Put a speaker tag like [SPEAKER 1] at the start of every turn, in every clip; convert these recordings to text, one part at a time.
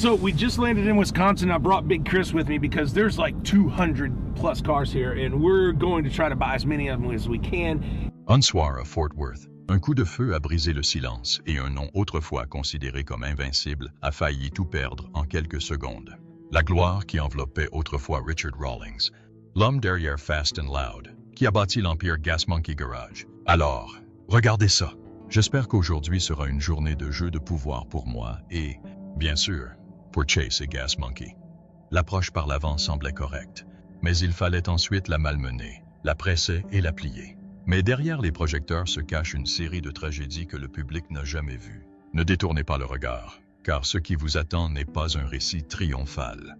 [SPEAKER 1] So we just landed in Wisconsin. I brought Big Chris with me because there's like 200 plus cars here, and we're going to try to buy as many of them as we can.
[SPEAKER 2] Un soir à Fort Worth, un coup de feu a brisé le silence et un nom autrefois considéré comme invincible a failli tout perdre en quelques secondes. La gloire qui enveloppait autrefois Richard Rawlings, l'homme derrière Fast and Loud, qui a bâti l'empire Gas Monkey Garage. Alors, regardez ça. J'espère qu'aujourd'hui sera une journée de jeu de pouvoir pour moi et, bien sûr, pour Chase et Gas Monkey. L'approche par l'avant semblait correcte, mais il fallait ensuite la malmener, la presser et la plier. Mais derrière les projecteurs se cache une série de tragédies que le public n'a jamais vues. Ne détournez pas le regard, car ce qui vous attend n'est pas un récit triomphal.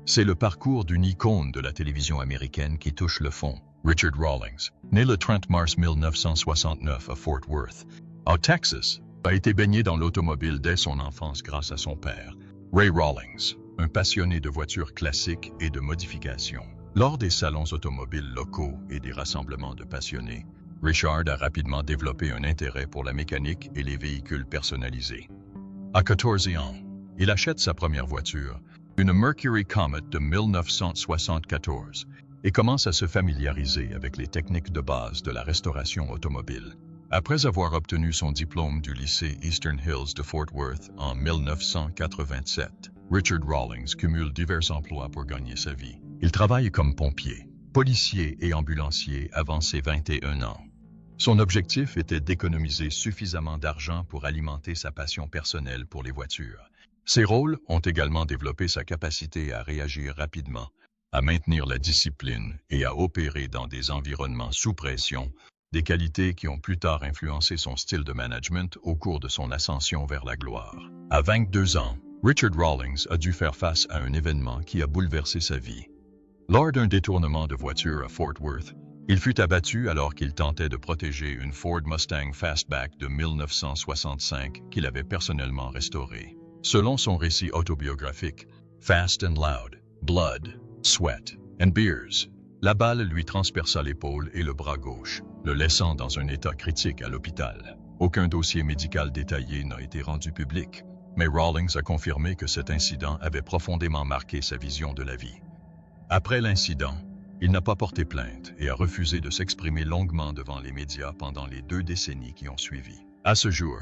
[SPEAKER 2] C'est le parcours d'une icône de la télévision américaine qui touche le fond. Richard Rawlings, né le 30 mars 1969 à Fort Worth, au Texas, a été baigné dans l'automobile dès son enfance grâce à son père, Ray Rawlings, un passionné de voitures classiques et de modifications. Lors des salons automobiles locaux et des rassemblements de passionnés, Richard a rapidement développé un intérêt pour la mécanique et les véhicules personnalisés. À 14 ans, il achète sa première voiture, une Mercury Comet de 1974, et commence à se familiariser avec les techniques de base de la restauration automobile. Après avoir obtenu son diplôme du lycée Eastern Hills de Fort Worth en 1987, Richard Rawlings cumule divers emplois pour gagner sa vie. Il travaille comme pompier, policier et ambulancier avant ses 21 ans. Son objectif était d'économiser suffisamment d'argent pour alimenter sa passion personnelle pour les voitures. Ses rôles ont également développé sa capacité à réagir rapidement, à maintenir la discipline et à opérer dans des environnements sous pression, des qualités qui ont plus tard influencé son style de management au cours de son ascension vers la gloire. À 22 ans, Richard Rawlings a dû faire face à un événement qui a bouleversé sa vie. Lors d'un détournement de voiture à Fort Worth, il fut abattu alors qu'il tentait de protéger une Ford Mustang Fastback de 1965 qu'il avait personnellement restaurée. Selon son récit autobiographique, Fast and Loud, Blood, Sweat and Beers, la balle lui transperça l'épaule et le bras gauche, le laissant dans un état critique à l'hôpital. Aucun dossier médical détaillé n'a été rendu public, mais Rawlings a confirmé que cet incident avait profondément marqué sa vision de la vie. Après l'incident, il n'a pas porté plainte et a refusé de s'exprimer longuement devant les médias pendant les 2 décennies qui ont suivi. À ce jour,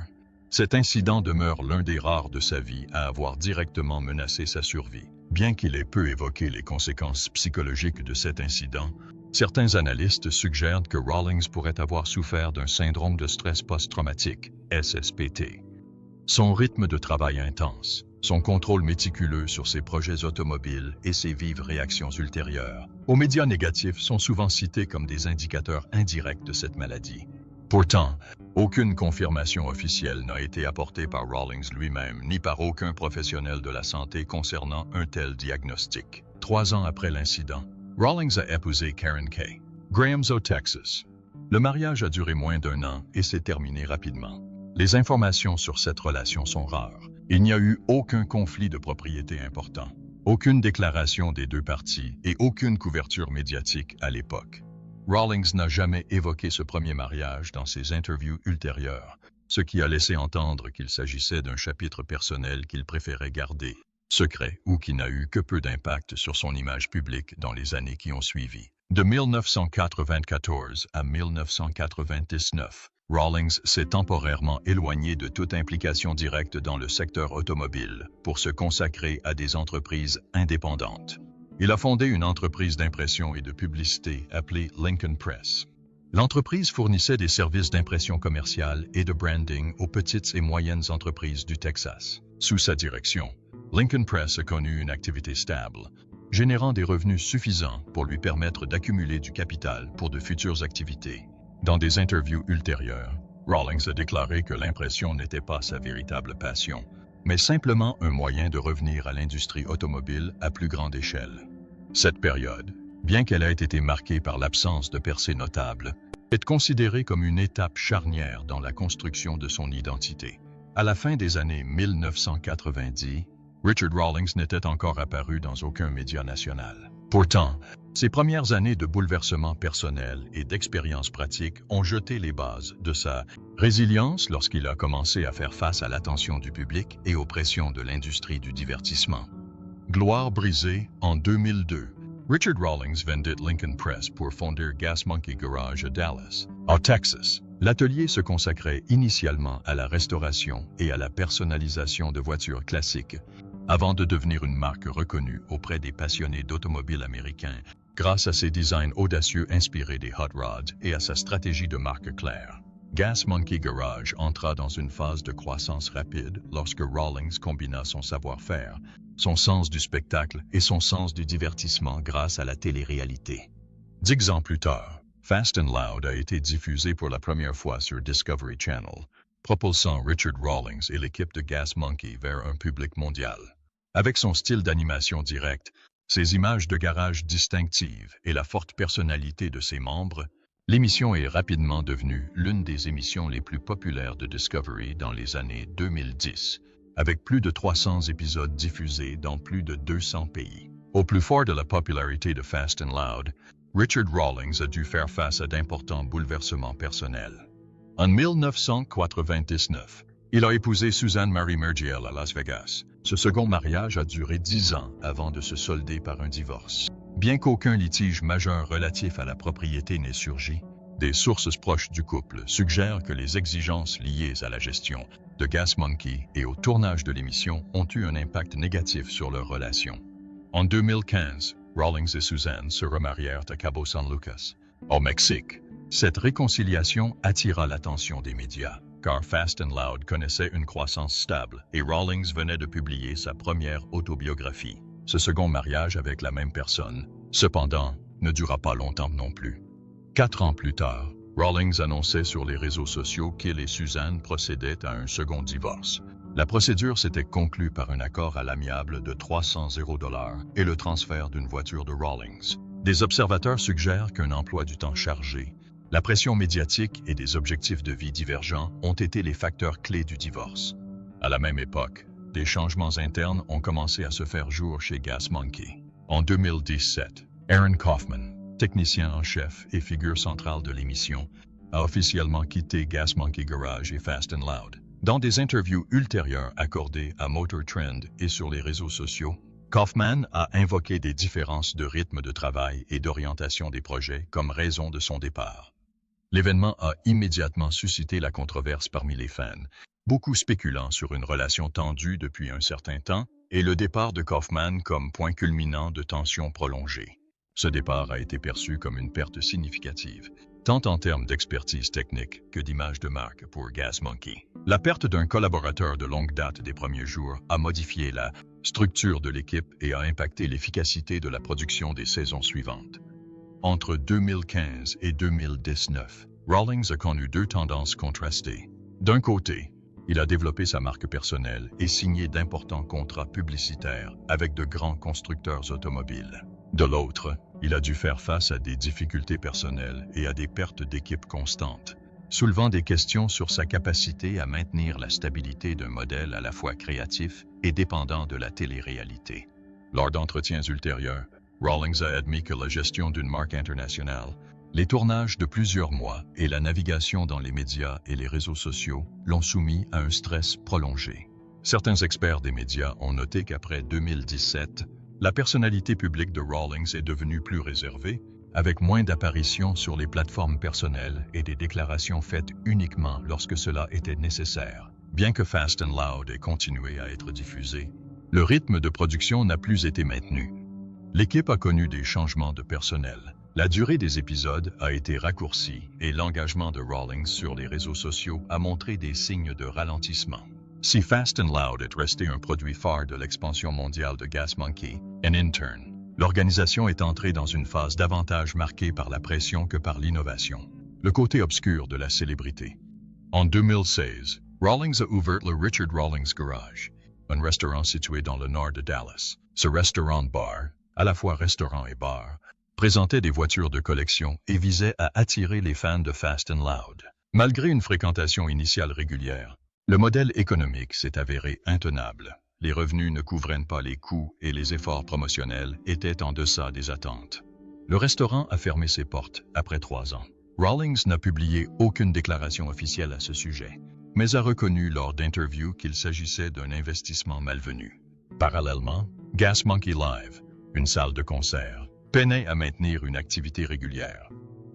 [SPEAKER 2] cet incident demeure l'un des rares de sa vie à avoir directement menacé sa survie. Bien qu'il ait peu évoqué les conséquences psychologiques de cet incident, certains analystes suggèrent que Rawlings pourrait avoir souffert d'un syndrome de stress post-traumatique, SSPT. Son rythme de travail intense, son contrôle méticuleux sur ses projets automobiles et ses vives réactions ultérieures aux médias négatifs sont souvent cités comme des indicateurs indirects de cette maladie. Pourtant, aucune confirmation officielle n'a été apportée par Rawlings lui-même ni par aucun professionnel de la santé concernant un tel diagnostic. 3 ans après l'incident, Rawlings a épousé Karen Kay, Graham's au Texas. Le mariage a duré moins d'1 an et s'est terminé rapidement. Les informations sur cette relation sont rares. Il n'y a eu aucun conflit de propriété important, aucune déclaration des 2 parties et aucune couverture médiatique à l'époque. Rawlings n'a jamais évoqué ce premier mariage dans ses interviews ultérieures, ce qui a laissé entendre qu'il s'agissait d'un chapitre personnel qu'il préférait garder secret ou qui n'a eu que peu d'impact sur son image publique dans les années qui ont suivi. De 1994 à 1999, Rawlings s'est temporairement éloigné de toute implication directe dans le secteur automobile pour se consacrer à des entreprises indépendantes. Il a fondé une entreprise d'impression et de publicité appelée Lincoln Press. L'entreprise fournissait des services d'impression commerciale et de branding aux petites et moyennes entreprises du Texas. Sous sa direction, Lincoln Press a connu une activité stable, générant des revenus suffisants pour lui permettre d'accumuler du capital pour de futures activités. Dans des interviews ultérieures, Rawlings a déclaré que l'impression n'était pas sa véritable passion, mais simplement un moyen de revenir à l'industrie automobile à plus grande échelle. Cette période, bien qu'elle ait été marquée par l'absence de percées notables, est considérée comme une étape charnière dans la construction de son identité. À la fin des années 1990, Richard Rawlings n'était encore apparu dans aucun média national. Pourtant, ses premières années de bouleversement personnel et d'expérience pratique ont jeté les bases de sa résilience lorsqu'il a commencé à faire face à l'attention du public et aux pressions de l'industrie du divertissement. Gloire brisée en 2002. Richard Rawlings vendait Lincoln Press pour fonder Gas Monkey Garage à Dallas, au Texas. L'atelier se consacrait initialement à la restauration et à la personnalisation de voitures classiques, avant de devenir une marque reconnue auprès des passionnés d'automobiles américains grâce à ses designs audacieux inspirés des hot rods et à sa stratégie de marque claire. Gas Monkey Garage entra dans une phase de croissance rapide lorsque Rawlings combina son savoir-faire, son sens du spectacle et son sens du divertissement grâce à la télé-réalité. 10 ans plus tard, Fast and Loud a été diffusé pour la première fois sur Discovery Channel, propulsant Richard Rawlings et l'équipe de Gas Monkey vers un public mondial. Avec son style d'animation direct, ses images de garage distinctives et la forte personnalité de ses membres, l'émission est rapidement devenue l'une des émissions les plus populaires de Discovery dans les années 2010, avec plus de 300 épisodes diffusés dans plus de 200 pays. Au plus fort de la popularité de Fast and Loud, Richard Rawlings a dû faire face à d'importants bouleversements personnels. En 1999, il a épousé Suzanne Marie Mergiel à Las Vegas. Ce second mariage a duré 10 ans avant de se solder par un divorce. Bien qu'aucun litige majeur relatif à la propriété n'ait surgi, des sources proches du couple suggèrent que les exigences liées à la gestion de Gas Monkey et au tournage de l'émission ont eu un impact négatif sur leur relation. En 2015, Rawlings et Suzanne se remarièrent à Cabo San Lucas, au Mexique. Cette réconciliation attira l'attention des médias, car Fast and Loud connaissait une croissance stable et Rawlings venait de publier sa première autobiographie. Ce second mariage avec la même personne, cependant, ne dura pas longtemps non plus. 4 ans plus tard, Rawlings annonçait sur les réseaux sociaux qu'il et Suzanne procédaient à un second divorce. La procédure s'était conclue par un accord à l'amiable de 300 $ et le transfert d'une voiture de Rawlings. Des observateurs suggèrent qu'un emploi du temps chargé, la pression médiatique et des objectifs de vie divergents ont été les facteurs clés du divorce. À la même époque, des changements internes ont commencé à se faire jour chez Gas Monkey. En 2017, Aaron Kaufman, technicien en chef et figure centrale de l'émission, a officiellement quitté Gas Monkey Garage et Fast and Loud. Dans des interviews ultérieures accordées à Motor Trend et sur les réseaux sociaux, Kaufman a invoqué des différences de rythme de travail et d'orientation des projets comme raison de son départ. L'événement a immédiatement suscité la controverse parmi les fans, beaucoup spéculant sur une relation tendue depuis un certain temps et le départ de Kaufman comme point culminant de tensions prolongées. Ce départ a été perçu comme une perte significative, tant en termes d'expertise technique que d'image de marque pour Gas Monkey. La perte d'un collaborateur de longue date des premiers jours a modifié la structure de l'équipe et a impacté l'efficacité de la production des saisons suivantes. Entre 2015 et 2019, Rawlings a connu 2 tendances contrastées. D'un côté, il a développé sa marque personnelle et signé d'importants contrats publicitaires avec de grands constructeurs automobiles. De l'autre, il a dû faire face à des difficultés personnelles et à des pertes d'équipe constantes, soulevant des questions sur sa capacité à maintenir la stabilité d'un modèle à la fois créatif et dépendant de la télé-réalité. Lors d'entretiens ultérieurs, Rawlings a admis que la gestion d'une marque internationale, les tournages de plusieurs mois et la navigation dans les médias et les réseaux sociaux l'ont soumis à un stress prolongé. Certains experts des médias ont noté qu'après 2017, la personnalité publique de Rawlings est devenue plus réservée, avec moins d'apparitions sur les plateformes personnelles et des déclarations faites uniquement lorsque cela était nécessaire. Bien que Fast and Loud ait continué à être diffusé, le rythme de production n'a plus été maintenu. L'équipe a connu des changements de personnel. La durée des épisodes a été raccourcie et l'engagement de Rawlings sur les réseaux sociaux a montré des signes de ralentissement. Si Fast and Loud est resté un produit phare de l'expansion mondiale de Gas Monkey, en interne, l'organisation est entrée dans une phase davantage marquée par la pression que par l'innovation, le côté obscur de la célébrité. En 2016, Rawlings a ouvert le Richard Rawlings Garage, un restaurant situé dans le nord de Dallas. Ce restaurant-bar, à la fois restaurant et bar, présentait des voitures de collection et visait à attirer les fans de Fast and Loud. Malgré une fréquentation initiale régulière, le modèle économique s'est avéré intenable. les revenus ne couvraient pas les coûts et les efforts promotionnels étaient en deçà des attentes. Le restaurant a fermé ses portes après 3 ans. Rawlings n'a publié aucune déclaration officielle à ce sujet, mais a reconnu lors d'interviews qu'il s'agissait d'un investissement malvenu. Parallèlement, Gas Monkey Live, une salle de concert, peinait à maintenir une activité régulière.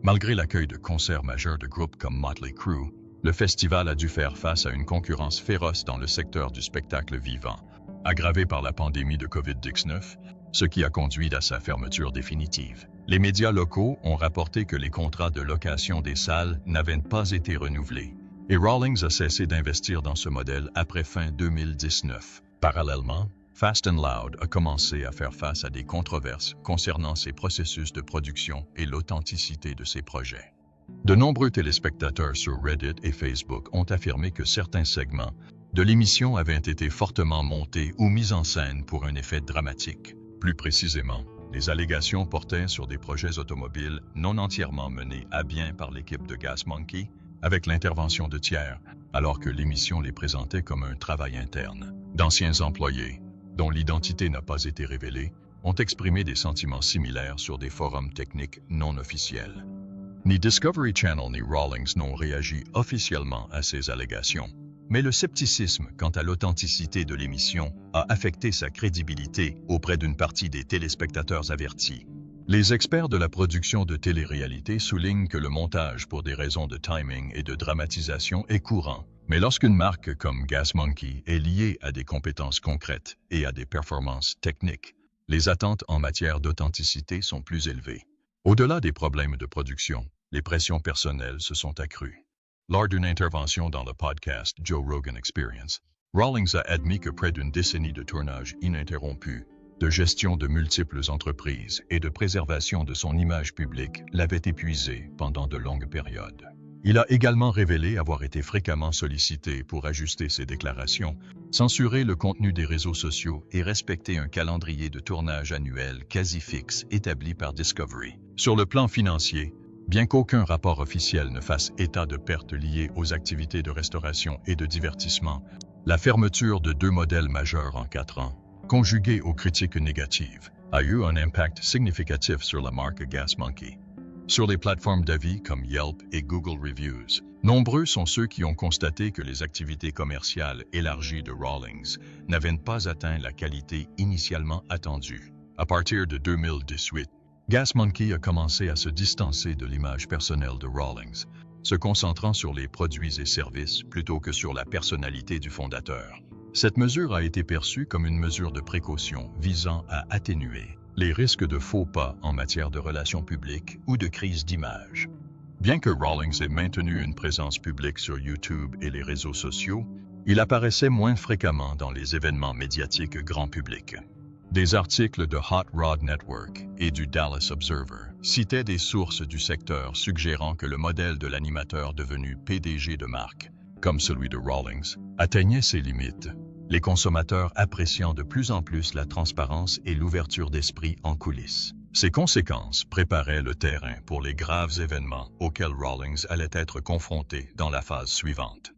[SPEAKER 2] Malgré l'accueil de concerts majeurs de groupes comme Motley Crue, le festival a dû faire face à une concurrence féroce dans le secteur du spectacle vivant, aggravée par la pandémie de COVID-19, ce qui a conduit à sa fermeture définitive. Les médias locaux ont rapporté que les contrats de location des salles n'avaient pas été renouvelés, et Rawlings a cessé d'investir dans ce modèle après fin 2019. Parallèlement, Fast & Loud a commencé à faire face à des controverses concernant ses processus de production et l'authenticité de ses projets. De nombreux téléspectateurs sur Reddit et Facebook ont affirmé que certains segments de l'émission avaient été fortement montés ou mis en scène pour un effet dramatique. Plus précisément, les allégations portaient sur des projets automobiles non entièrement menés à bien par l'équipe de Gas Monkey, avec l'intervention de tiers, alors que l'émission les présentait comme un travail interne. D'anciens employés, dont l'identité n'a pas été révélée, ont exprimé des sentiments similaires sur des forums techniques non officiels. Ni Discovery Channel ni Rawlings n'ont réagi officiellement à ces allégations, mais le scepticisme quant à l'authenticité de l'émission a affecté sa crédibilité auprès d'une partie des téléspectateurs avertis. Les experts de la production de télé-réalité soulignent que le montage pour des raisons de timing et de dramatisation est courant, mais lorsqu'une marque comme Gas Monkey est liée à des compétences concrètes et à des performances techniques, les attentes en matière d'authenticité sont plus élevées. Au-delà des problèmes de production, les pressions personnelles se sont accrues. Lors d'une intervention dans le podcast Joe Rogan Experience, Rawlings a admis que près d'une décennie de tournage ininterrompu, de gestion de multiples entreprises et de préservation de son image publique l'avaient épuisé pendant de longues périodes. Il a également révélé avoir été fréquemment sollicité pour ajuster ses déclarations, censurer le contenu des réseaux sociaux et respecter un calendrier de tournage annuel quasi fixe établi par Discovery. Sur le plan financier, bien qu'aucun rapport officiel ne fasse état de pertes liées aux activités de restauration et de divertissement, la fermeture de 2 modèles majeurs en 4 ans, conjuguée aux critiques négatives, a eu un impact significatif sur la marque Gas Monkey. Sur les plateformes d'avis comme Yelp et Google Reviews, nombreux sont ceux qui ont constaté que les activités commerciales élargies de Rawlings n'avaient pas atteint la qualité initialement attendue. À partir de 2018, Gas Monkey a commencé à se distancer de l'image personnelle de Rawlings, se concentrant sur les produits et services plutôt que sur la personnalité du fondateur. Cette mesure a été perçue comme une mesure de précaution visant à atténuer les risques de faux pas en matière de relations publiques ou de crise d'image. Bien que Rawlings ait maintenu une présence publique sur YouTube et les réseaux sociaux, il apparaissait moins fréquemment dans les événements médiatiques grand public. Des articles de Hot Rod Network et du Dallas Observer citaient des sources du secteur suggérant que le modèle de l'animateur devenu PDG de marque, comme celui de Rawlings, atteignait ses limites, les consommateurs appréciant de plus en plus la transparence et l'ouverture d'esprit en coulisses. Ces conséquences préparaient le terrain pour les graves événements auxquels Rawlings allait être confronté dans la phase suivante.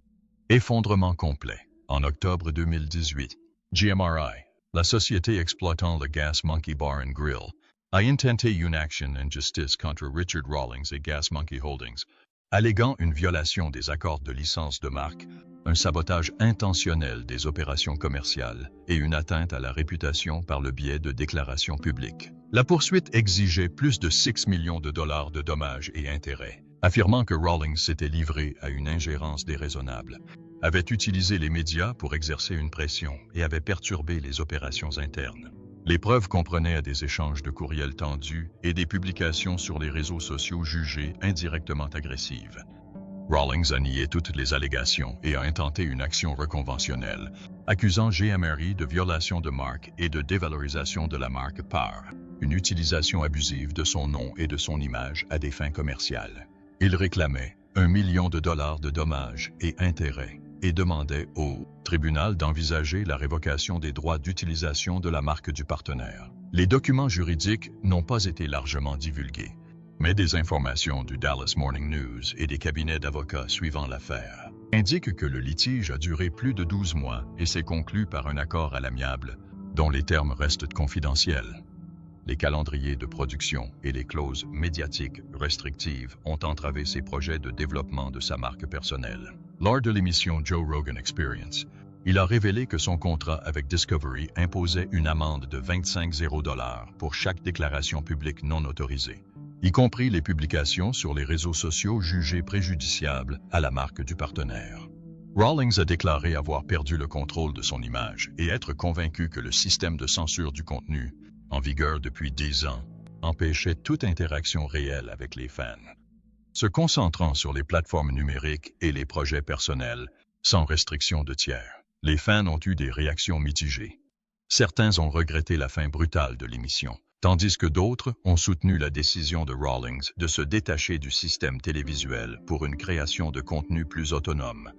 [SPEAKER 2] Effondrement complet. En octobre 2018, GMRI, la société exploitant le Gas Monkey Bar and Grill, a intenté une action en justice contre Richard Rawlings et Gas Monkey Holdings, alléguant une violation des accords de licence de marque, un sabotage intentionnel des opérations commerciales et une atteinte à la réputation par le biais de déclarations publiques. La poursuite exigeait plus de 6 millions de dollars de dommages et intérêts, affirmant que Rawlings s'était livré à une ingérence déraisonnable, avait utilisé les médias pour exercer une pression et avait perturbé les opérations internes. Les preuves comprenaient des échanges de courriels tendus et des publications sur les réseaux sociaux jugées indirectement agressives. Rawlings a nié toutes les allégations et a intenté une action reconventionnelle, accusant GMRI de violation de marque et de dévalorisation de la marque par une utilisation abusive de son nom et de son image à des fins commerciales. Il réclamait 1 million de dollars de dommages et intérêts et demandait au tribunal d'envisager la révocation des droits d'utilisation de la marque du partenaire. Les documents juridiques n'ont pas été largement divulgués, Mais des informations du Dallas Morning News et des cabinets d'avocats suivant l'affaire indiquent que le litige a duré plus de 12 mois et s'est conclu par un accord à l'amiable, dont les termes restent confidentiels. Les calendriers de production et les clauses médiatiques restrictives ont entravé ses projets de développement de sa marque personnelle. Lors de l'émission Joe Rogan Experience, il a révélé que son contrat avec Discovery imposait une amende de 25 000 $ pour chaque déclaration publique non autorisée, y compris les publications sur les réseaux sociaux jugées préjudiciables à la marque du partenaire. Rawlings a déclaré avoir perdu le contrôle de son image et être convaincu que le système de censure du contenu, en vigueur depuis 10 ans, empêchait toute interaction réelle avec les fans. Se concentrant sur les plateformes numériques et les projets personnels, sans restriction de tiers, les fans ont eu des réactions mitigées. Certains ont regretté la fin brutale de l'émission, tandis que d'autres ont soutenu la décision de Rawlings de se détacher du système télévisuel pour une création de contenu plus autonome.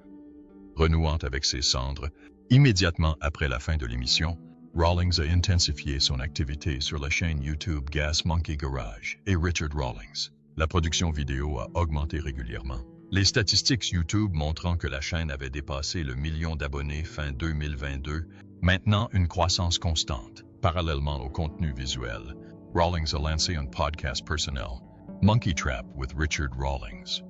[SPEAKER 2] Renouant avec ses cendres, immédiatement après la fin de l'émission, Rawlings a intensifié son activité sur la chaîne YouTube Gas Monkey Garage et Richard Rawlings. La production vidéo a augmenté régulièrement. Les statistiques YouTube montrant que la chaîne avait dépassé le million d'abonnés fin 2022, maintenant une croissance constante. Parallèlement au contenu visuel, Rawlings a lancé un podcast personnel, Monkey Trap with Richard Rawlings.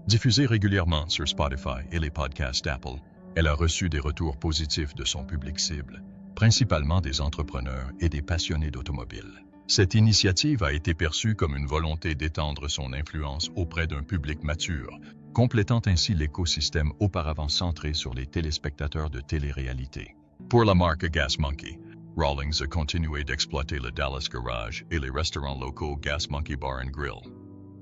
[SPEAKER 2] Diffusée régulièrement sur Spotify et les podcasts Apple, elle a reçu des retours positifs de son public cible, principalement des entrepreneurs et des passionnés d'automobile. Cette initiative a été perçue comme une volonté d'étendre son influence auprès d'un public mature, complétant ainsi l'écosystème auparavant centré sur les téléspectateurs de télé-réalité. Pour la marque Gas Monkey, Rawlings a continué d'exploiter le Dallas Garage et les restaurants locaux Gas Monkey Bar and Grill.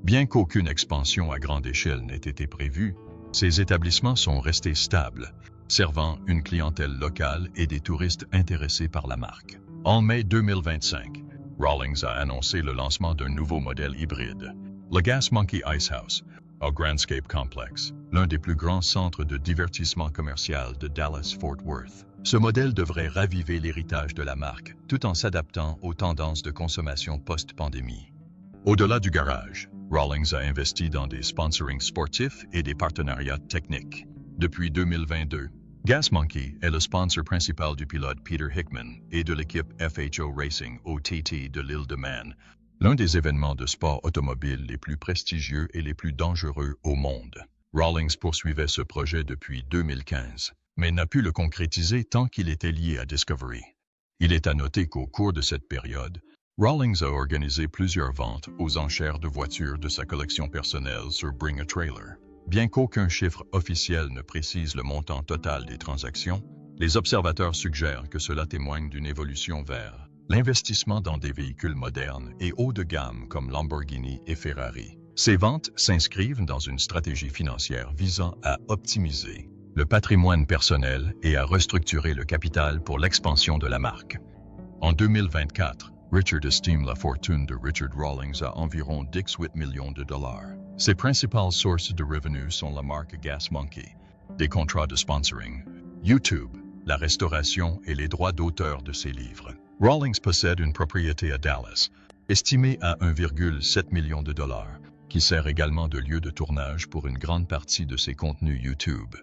[SPEAKER 2] Bien qu'aucune expansion à grande échelle n'ait été prévue, ces établissements sont restés stables, servant une clientèle locale et des touristes intéressés par la marque. En mai 2025, Rawlings a annoncé le lancement d'un nouveau modèle hybride, le Gas Monkey Ice House, au Grandscape Complex, l'un des plus grands centres de divertissement commercial de Dallas-Fort Worth. Ce modèle devrait raviver l'héritage de la marque, tout en s'adaptant aux tendances de consommation post-pandémie. Au-delà du garage, Rawlings a investi dans des sponsorings sportifs et des partenariats techniques. Depuis 2022, Gas Monkey est le sponsor principal du pilote Peter Hickman et de l'équipe FHO Racing OTT de l'île de Man, l'un des événements de sport automobile les plus prestigieux et les plus dangereux au monde. Rawlings poursuivait ce projet depuis 2015, mais n'a pu le concrétiser tant qu'il était lié à Discovery. Il est à noter qu'au cours de cette période, Rawlings a organisé plusieurs ventes aux enchères de voitures de sa collection personnelle sur Bring a Trailer. Bien qu'aucun chiffre officiel ne précise le montant total des transactions, les observateurs suggèrent que cela témoigne d'une évolution vers l'investissement dans des véhicules modernes et haut de gamme comme Lamborghini et Ferrari. Ces ventes s'inscrivent dans une stratégie financière visant à optimiser le patrimoine personnel et à restructurer le capital pour l'expansion de la marque. En 2024, Richard estime la fortune de Richard Rawlings à environ 18 millions de dollars. Ses principales sources de revenus sont la marque Gas Monkey, des contrats de sponsoring, YouTube, la restauration et les droits d'auteur de ses livres. Rawlings possède une propriété à Dallas, estimée à 1,7 million de dollars, qui sert également de lieu de tournage pour une grande partie de ses contenus YouTube.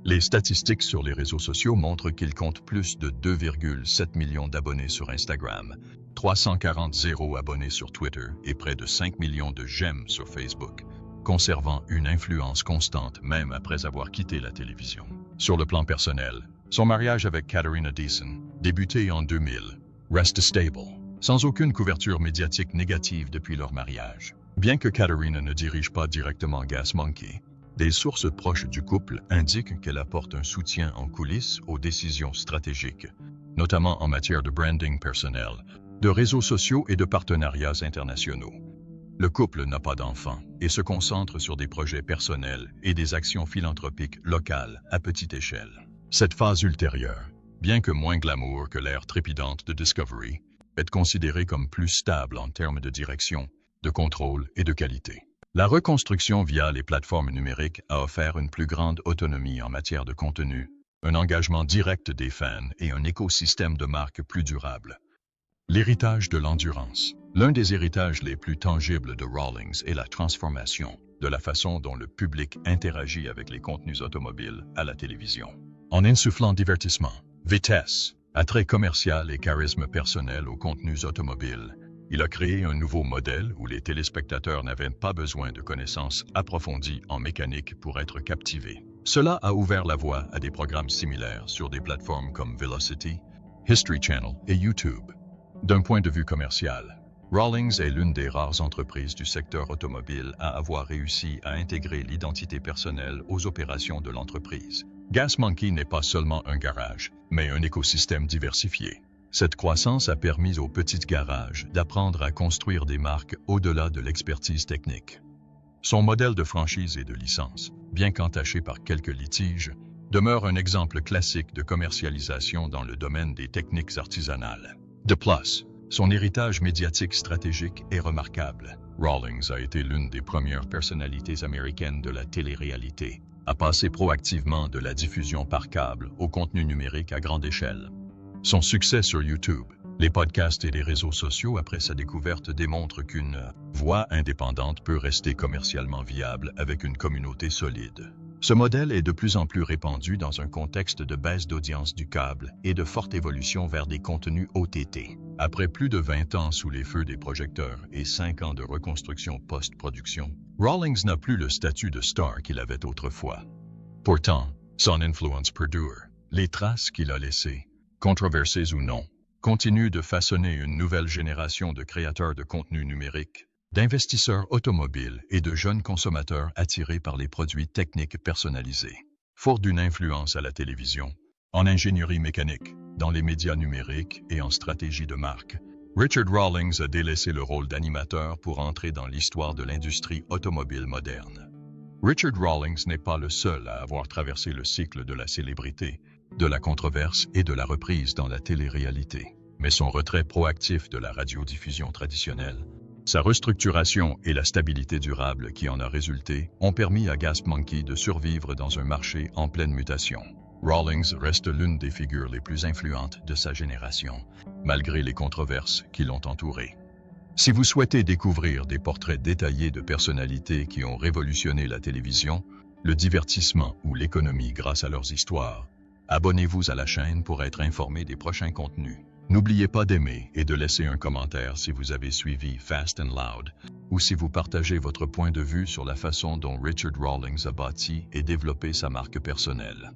[SPEAKER 2] Les statistiques sur les réseaux sociaux montrent qu'il compte plus de 2,7 millions d'abonnés sur Instagram, 340 000 abonnés sur Twitter et près de 5 millions de j'aime sur Facebook, conservant une influence constante même après avoir quitté la télévision. Sur le plan personnel, son mariage avec Katarina Deason, débuté en 2000, reste stable, sans aucune couverture médiatique négative depuis leur mariage. Bien que Katarina ne dirige pas directement Gas Monkey, des sources proches du couple indiquent qu'elle apporte un soutien en coulisses aux décisions stratégiques, notamment en matière de branding personnel, de réseaux sociaux et de partenariats internationaux. Le couple n'a pas d'enfants et se concentre sur des projets personnels et des actions philanthropiques locales à petite échelle. Cette phase ultérieure, bien que moins glamour que l'ère trépidante de Discovery, est considérée comme plus stable en termes de direction, de contrôle et de qualité. La reconstruction via les plateformes numériques a offert une plus grande autonomie en matière de contenu, un engagement direct des fans et un écosystème de marque plus durable. L'héritage de l'endurance. L'un des héritages les plus tangibles de Rawlings est la transformation de la façon dont le public interagit avec les contenus automobiles à la télévision. En insufflant divertissement, vitesse, attrait commercial et charisme personnel aux contenus automobiles, il a créé un nouveau modèle où les téléspectateurs n'avaient pas besoin de connaissances approfondies en mécanique pour être captivés. Cela a ouvert la voie à des programmes similaires sur des plateformes comme Velocity, History Channel et YouTube. D'un point de vue commercial, Rawlings est l'une des rares entreprises du secteur automobile à avoir réussi à intégrer l'identité personnelle aux opérations de l'entreprise. Gas Monkey n'est pas seulement un garage, mais un écosystème diversifié. Cette croissance a permis aux petits garages d'apprendre à construire des marques au-delà de l'expertise technique. Son modèle de franchise et de licence, bien qu'entaché par quelques litiges, demeure un exemple classique de commercialisation dans le domaine des techniques artisanales. De plus, son héritage médiatique stratégique est remarquable. Rawlings a été l'une des premières personnalités américaines de la télé-réalité, à passer proactivement de la diffusion par câble au contenu numérique à grande échelle. Son succès sur YouTube, les podcasts et les réseaux sociaux après sa découverte démontrent qu'une voix indépendante peut rester commercialement viable avec une communauté solide. Ce modèle est de plus en plus répandu dans un contexte de baisse d'audience du câble et de forte évolution vers des contenus OTT. Après plus de 20 ans sous les feux des projecteurs et 5 ans de reconstruction post-production, Rawlings n'a plus le statut de star qu'il avait autrefois. Pourtant, son influence perdure. Les traces qu'il a laissées, controversées ou non, continuent de façonner une nouvelle génération de créateurs de contenu numérique, d'investisseurs automobiles et de jeunes consommateurs attirés par les produits techniques personnalisés. Fort d'une influence à la télévision, en ingénierie mécanique, dans les médias numériques et en stratégie de marque, Richard Rawlings a délaissé le rôle d'animateur pour entrer dans l'histoire de l'industrie automobile moderne. Richard Rawlings n'est pas le seul à avoir traversé le cycle de la célébrité, de la controverse et de la reprise dans la télé-réalité. Mais son retrait proactif de la radiodiffusion traditionnelle, sa restructuration et la stabilité durable qui en a résulté ont permis à Gas Monkey de survivre dans un marché en pleine mutation. Rawlings reste l'une des figures les plus influentes de sa génération, malgré les controverses qui l'ont entouré. Si vous souhaitez découvrir des portraits détaillés de personnalités qui ont révolutionné la télévision, le divertissement ou l'économie grâce à leurs histoires, abonnez-vous à la chaîne pour être informé des prochains contenus. N'oubliez pas d'aimer et de laisser un commentaire si vous avez suivi Fast and Loud ou si vous partagez votre point de vue sur la façon dont Richard Rawlings a bâti et développé sa marque personnelle.